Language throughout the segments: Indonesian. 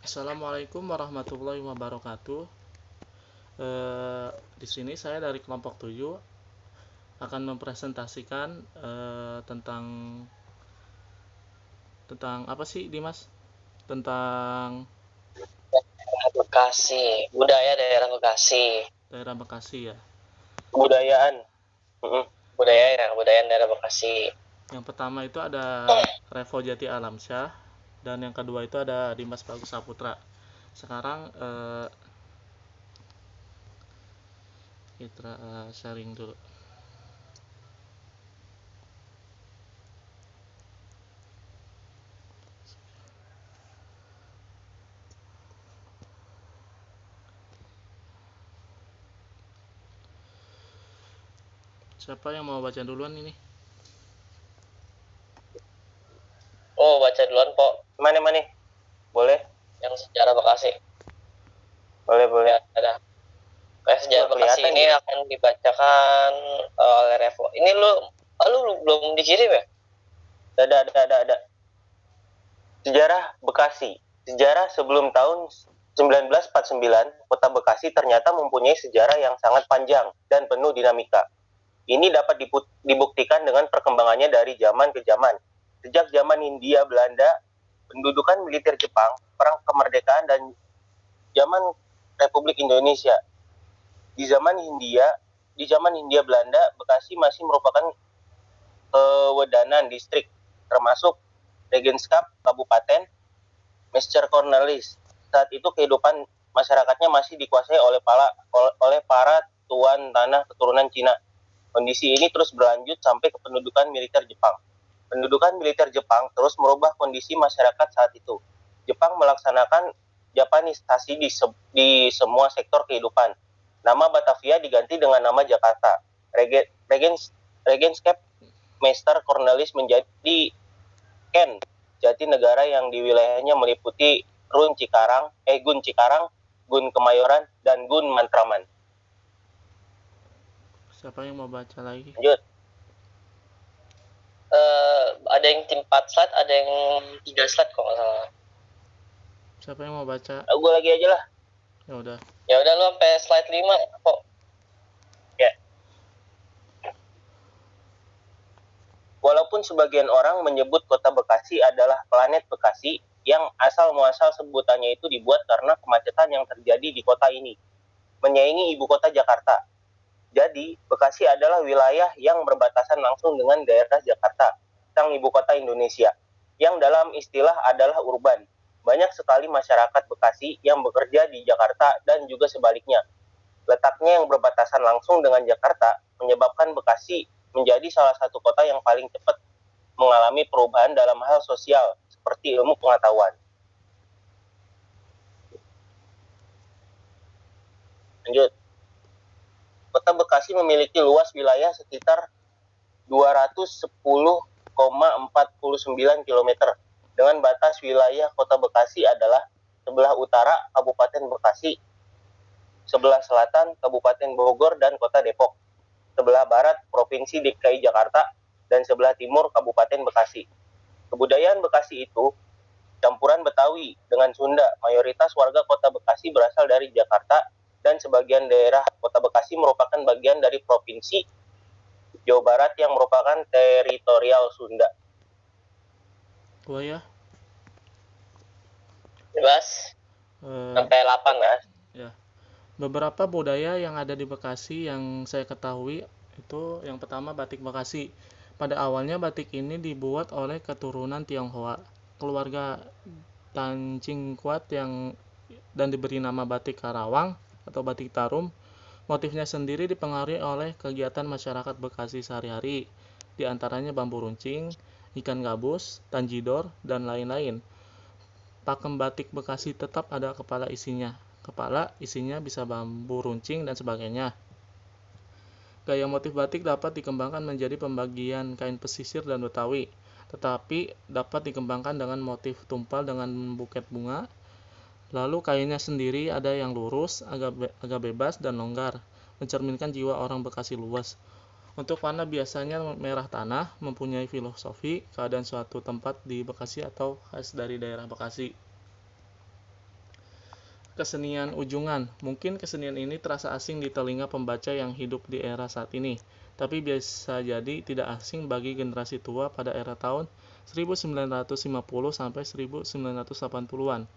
Assalamualaikum warahmatullahi wabarakatuh. Di sini saya dari kelompok 7 akan mempresentasikan tentang apa sih, Dimas? Tentang Bekasi, budaya daerah Bekasi, daerah Bekasi ya. kebudayaan, kebudayaan daerah Bekasi. Yang pertama itu ada Revo Jati Alamsyah dan yang kedua itu ada Dimas Bagus Saputra. Sekarang kita sharing dulu. Siapa yang mau baca duluan ini? Oh, baca duluan, Pok. Mana? Boleh? Yang sejarah Bekasi. Boleh. Ya, ada. Kayak sejarah Bekasi ini ya akan dibacakan oleh Revo. Ini lu belum dikirim ya? Ada. Sejarah Bekasi. Sejarah sebelum tahun 1949, kota Bekasi ternyata mempunyai sejarah yang sangat panjang dan penuh dinamika. Ini dapat dibuktikan dengan perkembangannya dari zaman ke zaman. Sejak zaman Hindia Belanda, pendudukan militer Jepang, perang kemerdekaan, dan zaman Republik Indonesia. Di zaman Hindia Belanda, Bekasi masih merupakan kewedanan distrik, termasuk Regenskap Kabupaten Mr. Cornelis. Saat itu kehidupan masyarakatnya masih dikuasai oleh para tuan tanah keturunan Cina. Kondisi ini terus berlanjut sampai ke pendudukan militer Jepang. Pendudukan militer Jepang terus merubah kondisi masyarakat saat itu. Jepang melaksanakan Japanisasi di semua sektor kehidupan. Nama Batavia diganti dengan nama Jakarta. Regenskap Mr. Cornelis menjadi Ken Jatinegara yang di wilayahnya meliputi Gun Cikarang, Gun Kemayoran, dan Gun Matraman. Siapa yang mau baca lagi? Lanjut. Ada yang 4 slide, ada yang 3 slide kok nggak salah. Siapa yang mau baca? Gue lagi aja lah. Ya udah lu sampai slide 5 kok. Ya. Walaupun sebagian orang menyebut kota Bekasi adalah planet Bekasi, yang asal muasal sebutannya itu dibuat karena kemacetan yang terjadi di kota ini, menyaingi ibu kota Jakarta. Jadi, Bekasi adalah wilayah yang berbatasan langsung dengan daerah Jakarta, sang ibu kota Indonesia, yang dalam istilah adalah urban. Banyak sekali masyarakat Bekasi yang bekerja di Jakarta dan juga sebaliknya. Letaknya yang berbatasan langsung dengan Jakarta menyebabkan Bekasi menjadi salah satu kota yang paling cepat mengalami perubahan dalam hal sosial, seperti ilmu pengetahuan. Lanjut. Kota Bekasi memiliki luas wilayah sekitar 210,49 km. Dengan batas wilayah Kota Bekasi adalah sebelah utara Kabupaten Bekasi, sebelah selatan Kabupaten Bogor dan Kota Depok, sebelah barat Provinsi DKI Jakarta, dan sebelah timur Kabupaten Bekasi. Kebudayaan Bekasi itu campuran Betawi dengan Sunda. Mayoritas warga Kota Bekasi berasal dari Jakarta, dan sebagian daerah Kota Bekasi merupakan bagian dari Provinsi Jawa Barat yang merupakan teritorial Sunda. Gua ya. Bebas. Sampai 8 ya. Ya. Beberapa budaya yang ada di Bekasi yang saya ketahui itu yang pertama batik Bekasi. Pada awalnya batik ini dibuat oleh keturunan Tionghoa, keluarga Tan Ching Kuat dan diberi nama batik Karawang atau batik Tarum. Motifnya sendiri dipengaruhi oleh kegiatan masyarakat Bekasi sehari-hari, di antaranya bambu runcing, ikan gabus, tanjidor, dan lain-lain. Pakem batik Bekasi tetap ada kepala isinya bisa bambu runcing dan sebagainya. Gaya motif batik dapat dikembangkan menjadi pembagian kain pesisir dan Betawi, tetapi dapat dikembangkan dengan motif tumpal dengan buket bunga. Lalu kainnya sendiri ada yang lurus, agak bebas dan longgar, mencerminkan jiwa orang Bekasi luas. Untuk warna biasanya merah tanah, mempunyai filosofi keadaan suatu tempat di Bekasi atau khas dari daerah Bekasi. Kesenian ujungan. Mungkin kesenian ini terasa asing di telinga pembaca yang hidup di era saat ini, tapi biasa jadi tidak asing bagi generasi tua pada era tahun 1950 sampai 1980-an.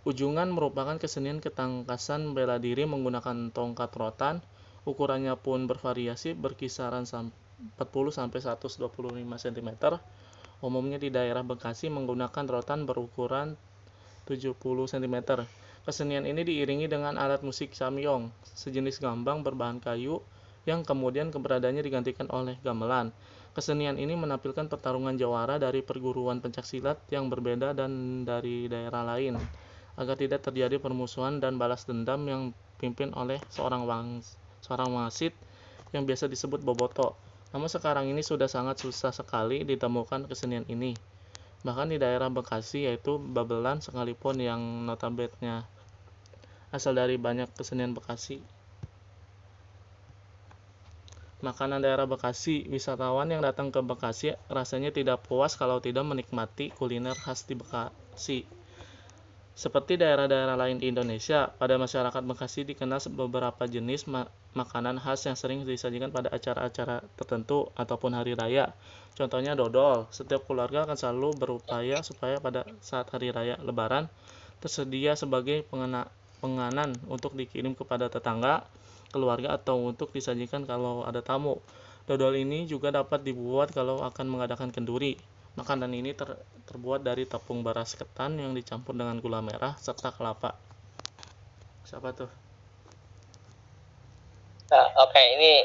Ujungan merupakan kesenian ketangkasan bela diri menggunakan tongkat rotan. Ukurannya pun bervariasi berkisaran 40 sampai 125 cm. Umumnya di daerah Bekasi menggunakan rotan berukuran 70 cm. Kesenian ini diiringi dengan alat musik samyong, sejenis gambang berbahan kayu yang kemudian keberadaannya digantikan oleh gamelan. Kesenian ini menampilkan pertarungan jawara dari perguruan pencaksilat yang berbeda dan dari daerah lain, agar tidak terjadi permusuhan dan balas dendam yang dipimpin oleh seorang wasit yang biasa disebut boboto. Namun sekarang ini sudah sangat susah sekali ditemukan kesenian ini. Bahkan di daerah Bekasi, yaitu Babelan sekalipun yang notabene asal dari banyak kesenian Bekasi. Makanan daerah Bekasi. Wisatawan yang datang ke Bekasi rasanya tidak puas kalau tidak menikmati kuliner khas di Bekasi. Seperti daerah-daerah lain di Indonesia, pada masyarakat Bekasi dikenal beberapa jenis makanan khas yang sering disajikan pada acara-acara tertentu ataupun hari raya. Contohnya dodol. Setiap keluarga akan selalu berupaya supaya pada saat hari raya Lebaran tersedia sebagai penganan untuk dikirim kepada tetangga, keluarga, atau untuk disajikan kalau ada tamu. Dodol ini juga dapat dibuat kalau akan mengadakan kenduri. Makanan ini terbuat dari tepung beras ketan yang dicampur dengan gula merah serta kelapa. Siapa tuh? Oke, ini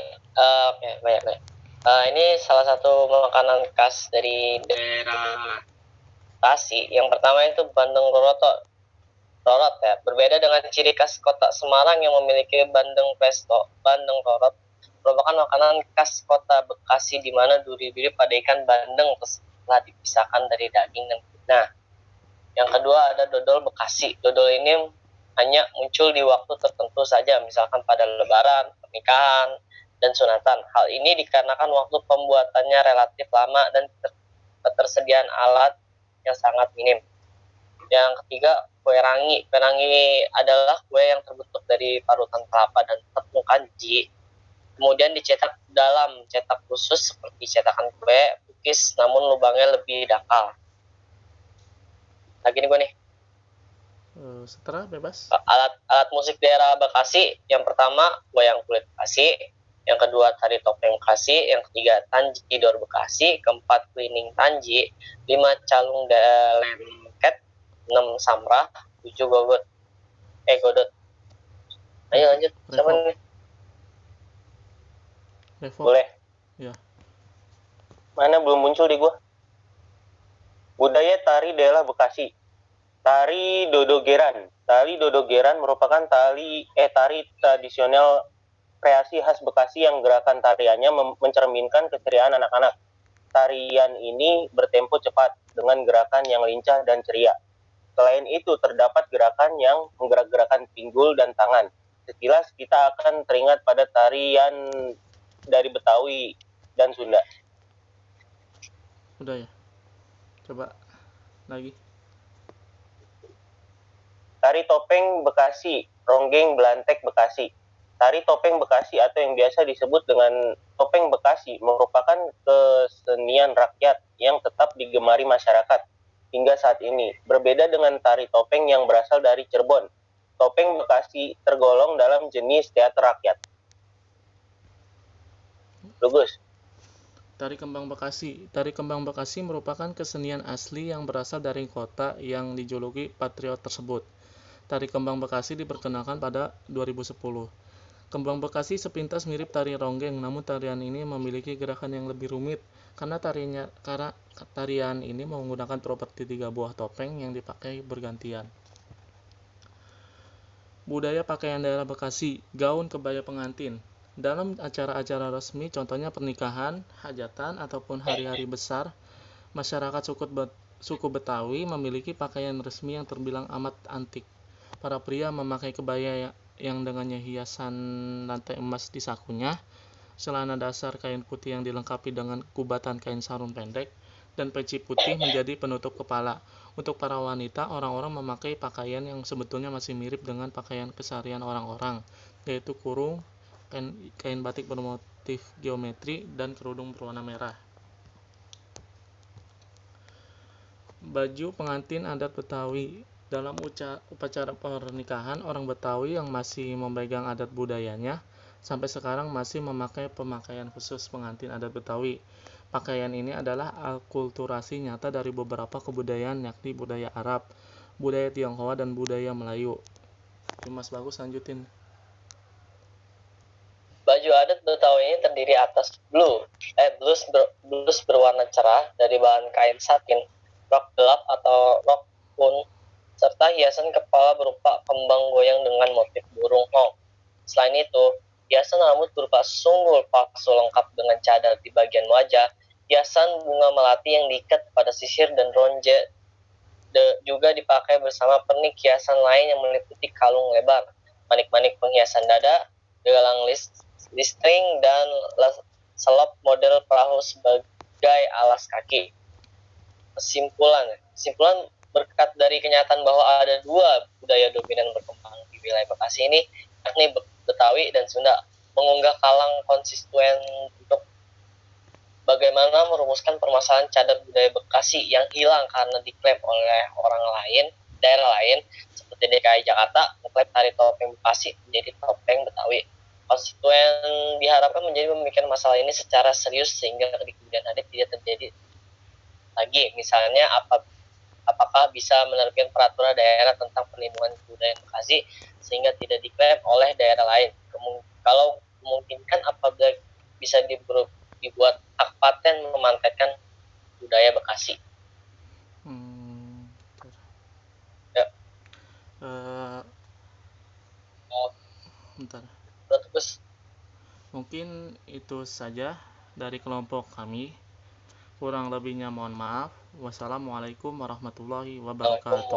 banyak. Ini salah satu makanan khas dari daerah Bekasi. Yang pertama itu bandeng rorot ya. Berbeda dengan ciri khas kota Semarang yang memiliki bandeng pesto, bandeng rorot merupakan makanan khas kota Bekasi di mana duri-duri pada ikan bandeng telah dipisahkan dari daging dan kulit. Nah, yang kedua ada dodol Bekasi. Dodol ini hanya muncul di waktu tertentu saja, misalkan pada lebaran, pernikahan, dan sunatan. Hal ini dikarenakan waktu pembuatannya relatif lama dan ketersediaan alat yang sangat minim. Yang ketiga, kue rangi. Kue rangi adalah kue yang terbentuk dari parutan kelapa dan tepung kanji, kemudian dicetak dalam cetak khusus seperti cetakan kue cookies, namun lubangnya lebih dangkal. Lagi nih gue nih. Setelah bebas. Alat musik daerah Bekasi. Yang pertama, wayang kulit Bekasi. Yang kedua, tari topeng Bekasi. Yang ketiga, tanji dor Bekasi. Keempat, kelining tanji. 5, calung lengket. 6, samrah. 7, godot. Ayo lanjut. Siapa nih? Boleh. Ya. Mana belum muncul di gua? Budaya tari daerah Bekasi. Tari dodogeran. Tari dodogeran merupakan tari tradisional kreasi khas Bekasi yang gerakan tariannya mencerminkan keceriaan anak-anak. Tarian ini bertempo cepat dengan gerakan yang lincah dan ceria. Selain itu, terdapat gerakan yang menggerak-gerakan pinggul dan tangan. Sekilas kita akan teringat pada tarian dari Betawi dan Sunda. Udah ya? Coba lagi. Tari topeng Bekasi, ronggeng belantek Bekasi. Tari topeng Bekasi atau yang biasa disebut dengan topeng Bekasi merupakan kesenian rakyat yang tetap digemari masyarakat hingga saat ini. Berbeda dengan tari topeng yang berasal dari Cirebon, topeng Bekasi tergolong dalam jenis teater rakyat. Bagus. Tari Kembang Bekasi. Tari Kembang Bekasi merupakan kesenian asli yang berasal dari kota yang dijuluki patriot tersebut. Tari Kembang Bekasi diperkenalkan pada 2010. Kembang Bekasi sepintas mirip tari ronggeng, namun tarian ini memiliki gerakan yang lebih rumit karena tarian ini menggunakan properti 3 buah topeng yang dipakai bergantian. Budaya pakaian daerah Bekasi. Gaun kebaya pengantin. Dalam acara-acara resmi, contohnya pernikahan, hajatan, ataupun hari-hari besar, masyarakat suku Betawi memiliki pakaian resmi yang terbilang amat antik. Para pria memakai kebaya yang dengannya hiasan rantai emas di sakunya, celana dasar kain putih yang dilengkapi dengan kubatan kain sarung pendek, dan peci putih menjadi penutup kepala. Untuk para wanita, orang-orang memakai pakaian yang sebetulnya masih mirip dengan pakaian keseharian orang-orang, yaitu kurung, kain batik bermotif geometri, dan kerudung berwarna merah. Baju pengantin adat Betawi. Dalam upacara pernikahan, orang Betawi yang masih memegang adat budayanya sampai sekarang masih memakai pemakaian khusus pengantin adat Betawi. Pakaian ini adalah akulturasi nyata dari beberapa kebudayaan, yakni budaya Arab, budaya Tionghoa, dan budaya Melayu. Mas Bagus, lanjutin. Baju adat Betawi ini terdiri atas blus berwarna cerah dari bahan kain satin, rok gelap atau rok kun, serta hiasan kepala berupa kembang goyang dengan motif burung hong. Selain itu, hiasan rambut berupa sunggul palsu lengkap dengan cadar di bagian wajah, hiasan bunga melati yang diikat pada sisir dan ronje juga dipakai bersama pernik hiasan lain yang meliputi kalung lebar, manik-manik penghiasan dada, gelang listring, dan selop model perahu sebagai alas kaki. Kesimpulan berkat dari kenyataan bahwa ada dua budaya dominan berkembang di wilayah Bekasi ini, yakni Betawi dan Sunda, mengunggah kalang konstituen untuk bagaimana merumuskan permasalahan cadar budaya Bekasi yang hilang karena diklaim oleh daerah lain, seperti DKI Jakarta, mengklaim tari topeng Bekasi menjadi topeng Betawi. Konstituen diharapkan menjadi memikirkan masalah ini secara serius sehingga di kemudian hari tidak terjadi lagi. Misalnya, apakah bisa menerbitkan peraturan daerah tentang perlindungan kebudayaan Bekasi sehingga tidak diklaim oleh daerah lain. Kalau memungkinkan, apabila bisa dibuat hak paten memanfaatkan budaya Bekasi. Ya. Bentar. Terus. Mungkin itu saja dari kelompok kami. Kurang lebihnya mohon maaf. Wassalamualaikum warahmatullahi wabarakatuh.